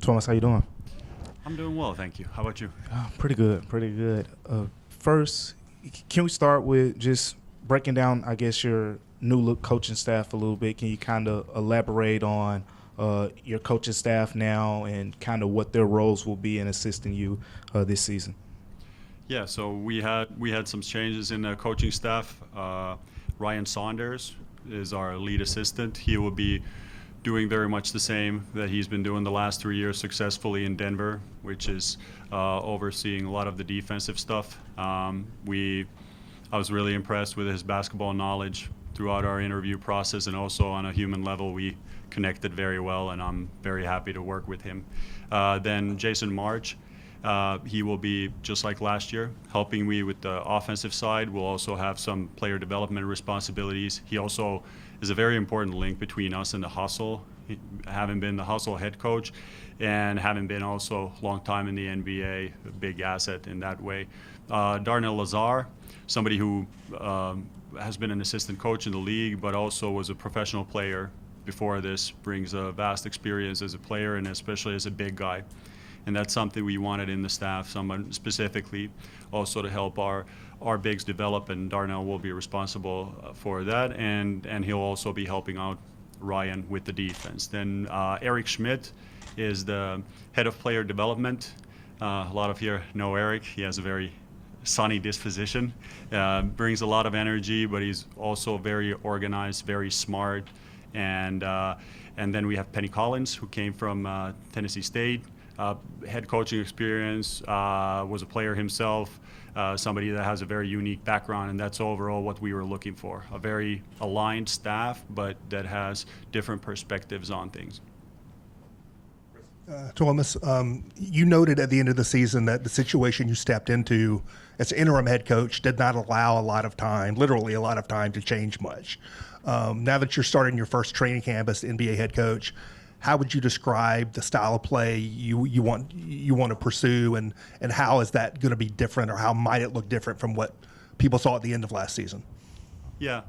Tuomas, how you doing? I'm doing well, thank you. How about you? Pretty good, pretty good. First, can we start with just breaking down, I guess, your new look coaching staff a little bit? Can you kind of elaborate on your coaching staff now and kind of what their roles will be in assisting you this season? Yeah, so we had some changes in the coaching staff. Ryan Saunders is our lead assistant. He will be doing very much the same that he's been doing the last 3 years successfully in Denver, which is overseeing a lot of the defensive stuff. I was really impressed with his basketball knowledge throughout our interview process, and also on a human level, we connected very well, and I'm very happy to work with him. Then Jason March, he will be, just like last year, helping me with the offensive side. We'll also have some player development responsibilities. He also is a very important link between us and the Hustle, having been the Hustle head coach and having been also a long time in the NBA, a big asset in that way. Darnell Lazar, somebody who has been an assistant coach in the league, but also was a professional player before this, brings a vast experience as a player and especially as a big guy. And that's something we wanted in the staff, someone specifically also to help our bigs develop, and Darnell will be responsible for that, and he'll also be helping out Ryan with the defense. Then Eric Schmidt is the head of player development. A lot of you know Eric. He has a very sunny disposition, brings a lot of energy, but he's also very organized, very smart. And then we have Penny Collins, who came from Tennessee State. Head coaching experience, was a player himself, somebody that has a very unique background, and that's overall what we were looking for. A very aligned staff, but that has different perspectives on things. Tuomas, you noted at the end of the season that the situation you stepped into as interim head coach did not allow a lot of time, literally a lot of time, to change much. Now that you're starting your first training camp as the NBA head coach, how would you describe the style of play you want to pursue, and how is that going to be different, or how might it look different from what people saw at the end of last season? Yeah,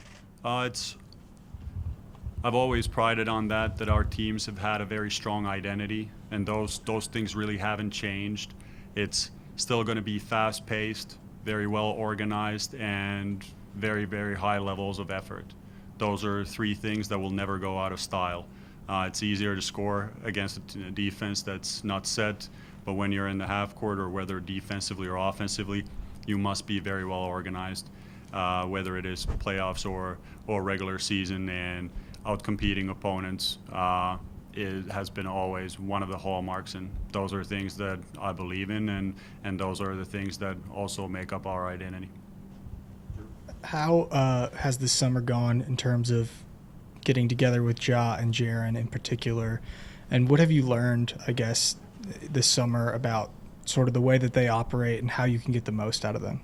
I've always prided on that our teams have had a very strong identity, and those things really haven't changed. It's still going to be fast-paced, very well organized, and very, very high levels of effort. Those are three things that will never go out of style. It's easier to score against a defense that's not set, but when you're in the half court, or whether defensively or offensively, you must be very well organized, whether it is playoffs or regular season, and outcompeting opponents. It has been always one of the hallmarks, and those are things that I believe in, and those are the things that also make up our identity. How has this summer gone in terms of getting together with Ja and Jaren in particular, and what have you learned, I guess, this summer about sort of the way that they operate and how you can get the most out of them?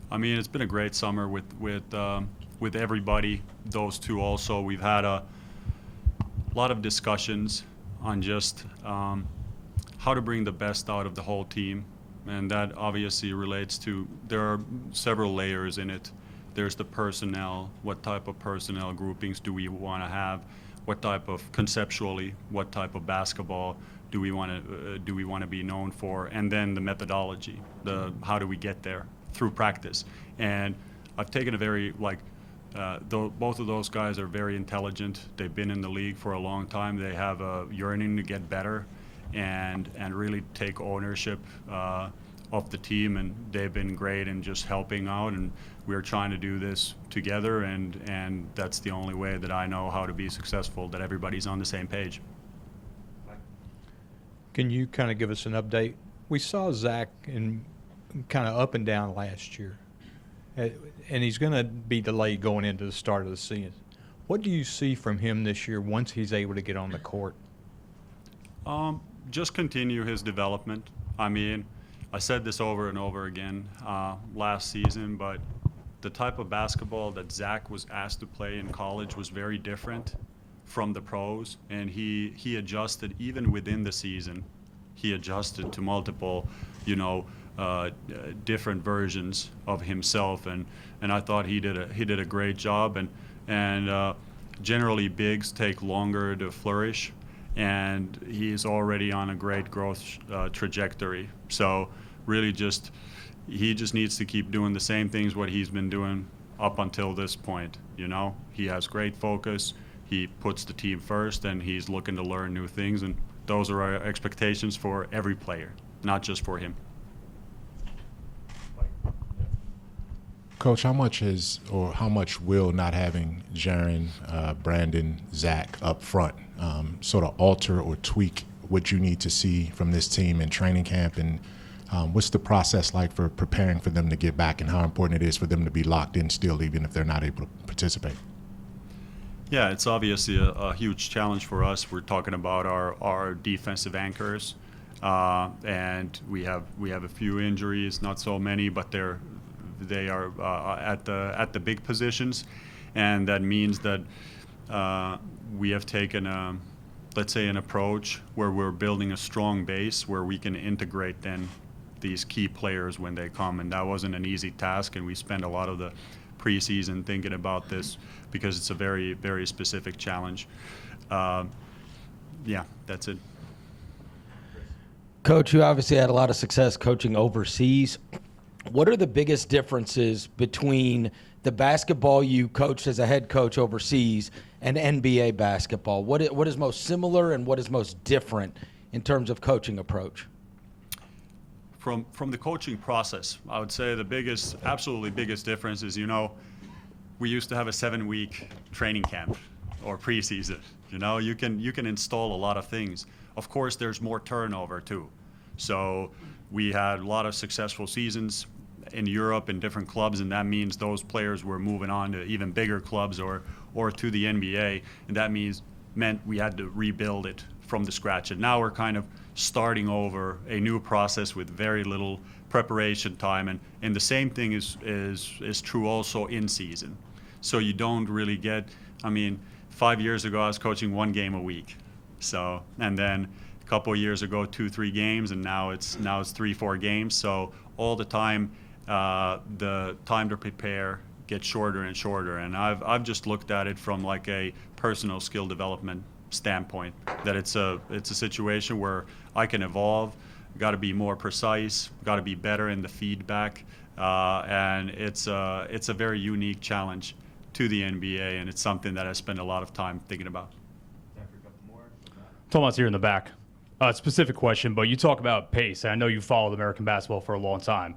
I mean, it's been a great summer with everybody. Those two also, we've had a lot of discussions on just how to bring the best out of the whole team, and that obviously relates to, there are several layers in it. There's the personnel, what type of personnel groupings do we want to have, what type of, conceptually, what type of basketball do we want to be known for, and then the methodology, how do we get there through practice. And I've taken a very, both of those guys are very intelligent. They've been in the league for a long time. They have a yearning to get better and really take ownership of the team, and they've been great in just helping out, and we're trying to do this together, and that's the only way that I know how to be successful, that everybody's on the same page. Can you kind of give us an update? We saw Zach in kind of up and down last year, and he's going to be delayed going into the start of the season. What do you see from him this year once he's able to get on the court? Just continue his development. I mean, I said this over and over again last season, but the type of basketball that Zach was asked to play in college was very different from the pros, and he adjusted even within the season. He adjusted to multiple, different versions of himself, and I thought he did a great job. And generally, bigs take longer to flourish, and he's already on a great growth trajectory. So really he just needs to keep doing the same things what he's been doing up until this point. He has great focus, he puts the team first, and he's looking to learn new things, and those are our expectations for every player, not just for him. Coach, how much will not having Jaren, Brandon, Zach up front sort of alter or tweak what you need to see from this team in training camp? And what's the process like for preparing for them to get back, and how important it is for them to be locked in still, even if they're not able to participate? Yeah, it's obviously a huge challenge for us. We're talking about our defensive anchors, and we have a few injuries, not so many, but they are at the big positions, and that means that we have taken let's say an approach where we're building a strong base where we can integrate then these key players when they come, and that wasn't an easy task, and we spent a lot of the preseason thinking about this because it's a very, very specific challenge. Yeah, that's it. Coach, you obviously had a lot of success coaching overseas. What are the biggest differences between the basketball you coached as a head coach overseas and NBA basketball? What is most similar and what is most different in terms of coaching approach? From the coaching process, I would say the absolutely biggest difference is, we used to have a 7-week training camp or preseason. You can install a lot of things. Of course, there's more turnover too. So we had a lot of successful seasons in Europe in different clubs, and that means those players were moving on to even bigger clubs or to the NBA, and that meant we had to rebuild it from the scratch. And now we're kind of starting over a new process with very little preparation time, and the same thing is true also in season. So you don't really get, 5 years ago I was coaching 1 game a week, and then a couple of years ago 2-3 games, and now it's 3-4 games. So all the time the time to prepare gets shorter and shorter, and I've just looked at it from like a personal skill development standpoint, that it's a situation where I can evolve, got to be more precise, got to be better in the feedback, and it's a very unique challenge to the NBA, and it's something that I spend a lot of time thinking about. Tuomas here in the back. Specific question, but you talk about pace, and I know you followed American basketball for a long time.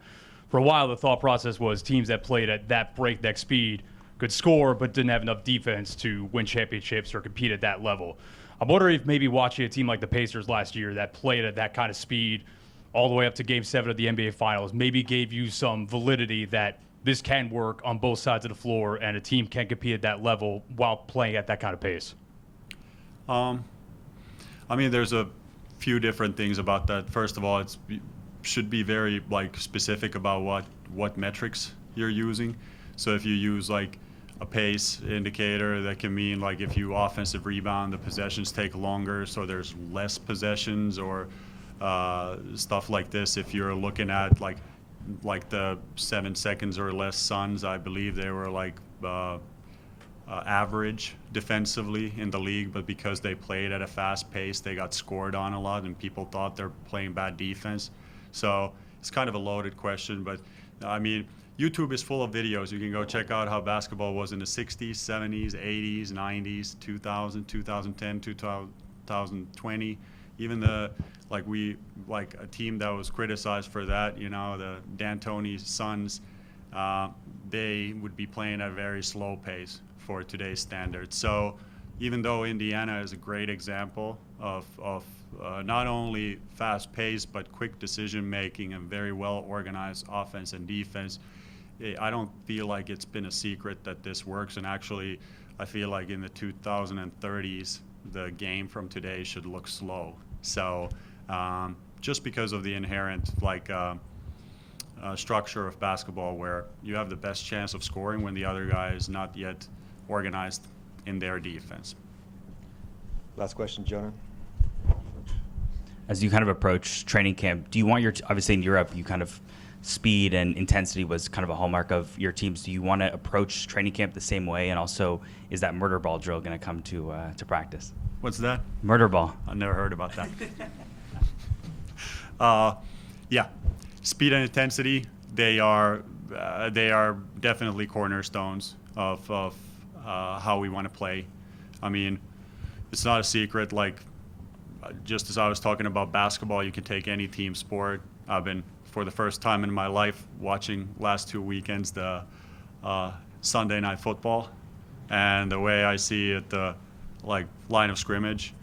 For a while, the thought process was teams that played at that breakneck speed could score but didn't have enough defense to win championships or compete at that level. I'm wondering if maybe watching a team like the Pacers last year that played at that kind of speed all the way up to Game 7 of the NBA Finals maybe gave you some validity that this can work on both sides of the floor and a team can compete at that level while playing at that kind of pace. There's a few different things about that. First of all, it should be very specific about what metrics you're using. So if you use a pace indicator, that can mean if you offensive rebound, the possessions take longer, so there's less possessions, or stuff like this. If you're looking at like the 7 seconds or less Suns, I believe they were average defensively in the league, but because they played at a fast pace, they got scored on a lot, and people thought they're playing bad defense. So it's kind of a loaded question, but YouTube is full of videos. You can go check out how basketball was in the 60s, 70s, 80s, 90s, 2000, 2010, 2020. Even a team that was criticized for that, the D'Antoni Suns, they would be playing at a very slow pace for today's standards. So even though Indiana is a great example of not only fast pace but quick decision making and very well organized offense and defense, I don't feel like it's been a secret that this works. And actually, I feel like in the 2030s, the game from today should look slow. So just because of the inherent structure of basketball, where you have the best chance of scoring when the other guy is not yet organized in their defense. Last question, Jonah. As you kind of approach training camp, do you want obviously in Europe, you kind of speed and intensity was kind of a hallmark of your teams. Do you want to approach training camp the same way? And also, is that murder ball drill going to come to practice? What's that? Murder ball. I never heard about that. Yeah, speed and intensity, they are definitely cornerstones of how we want to play. I mean, it's not a secret. Like, just as I was talking about basketball, you can take any team sport. I've been, for the first time in my life, watching last 2 weekends the Sunday night football, and the way I see it, the line of scrimmage,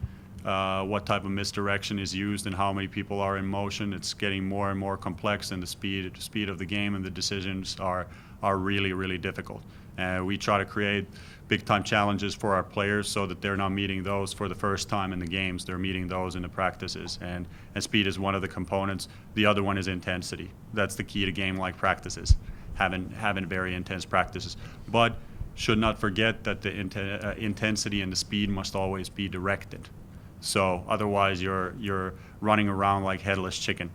what type of misdirection is used and how many people are in motion. It's getting more and more complex, and the speed of the game and the decisions are really, really difficult. And we try to create big-time challenges for our players so that they're not meeting those for the first time in the games. They're meeting those in the practices, and speed is one of the components. The other one is intensity. That's the key to game-like practices, having very intense practices. But should not forget that the intensity and the speed must always be directed. So otherwise you're running around like headless chicken,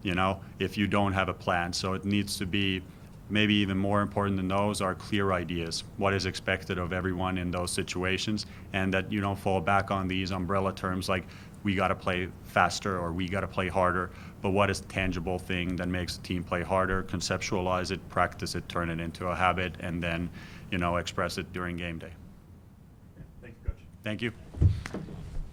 if you don't have a plan. So it needs to be, maybe even more important than those are clear ideas. What is expected of everyone in those situations, and that you don't fall back on these umbrella terms like we got to play faster or we got to play harder. But what is a tangible thing that makes the team play harder? Conceptualize it, practice it, turn it into a habit, and then express it during game day. Thank you, Coach. Thank you.